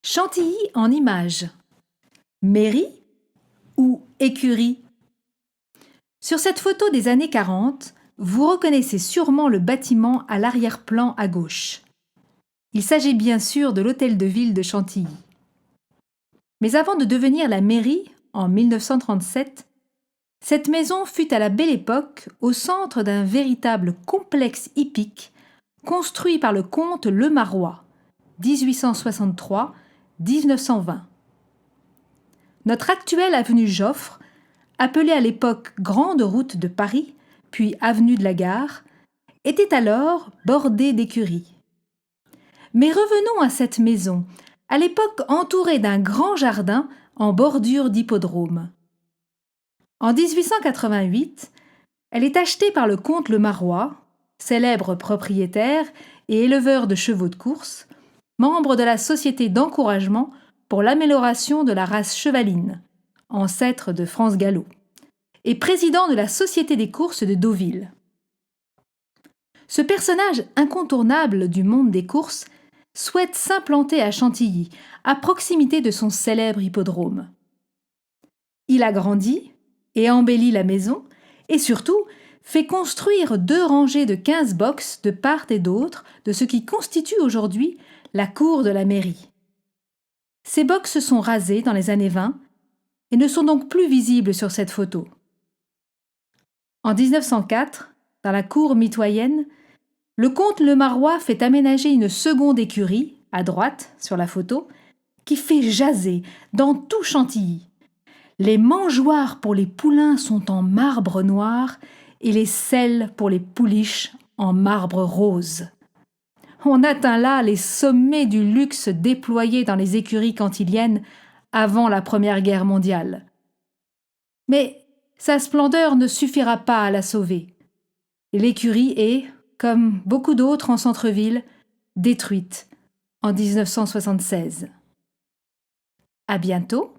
Chantilly en images. Mairie ou écurie? Sur cette photo des années 40, vous reconnaissez sûrement le bâtiment à l'arrière-plan à gauche. Il s'agit bien sûr de l'hôtel de ville de Chantilly. Mais avant de devenir la mairie, en 1937, cette maison fut à la Belle Époque au centre d'un véritable complexe hippique construit par le comte Le Marois, 1863-1920. Notre actuelle avenue Joffre, appelée à l'époque Grande Route de Paris, puis avenue de la Gare, était alors bordée d'écuries. Mais revenons à cette maison, à l'époque entourée d'un grand jardin en bordure d'hippodrome. En 1888, elle est achetée par le comte Le Marois, célèbre propriétaire et éleveur de chevaux de course, membre de la Société d'encouragement pour l'amélioration de la race chevaline, ancêtre de France Gallo, et président de la Société des courses de Deauville. Ce personnage incontournable du monde des courses souhaite s'implanter à Chantilly, à proximité de son célèbre hippodrome. Il agrandit et embellit la maison, et surtout fait construire 2 rangées de 15 boxes de part et d'autre de ce qui constitue aujourd'hui la cour de la mairie. Ces boxes sont rasées dans les années 20 et ne sont donc plus visibles sur cette photo. En 1904, dans la cour mitoyenne, le comte Le Marois fait aménager une seconde écurie, à droite, sur la photo, qui fait jaser dans tout Chantilly. Les mangeoires pour les poulains sont en marbre noir et les selles pour les pouliches en marbre rose. On atteint là les sommets du luxe déployé dans les écuries cantiliennes avant la Première Guerre mondiale. Mais sa splendeur ne suffira pas à la sauver. L'écurie est, comme beaucoup d'autres en centre-ville, détruite en 1976. À bientôt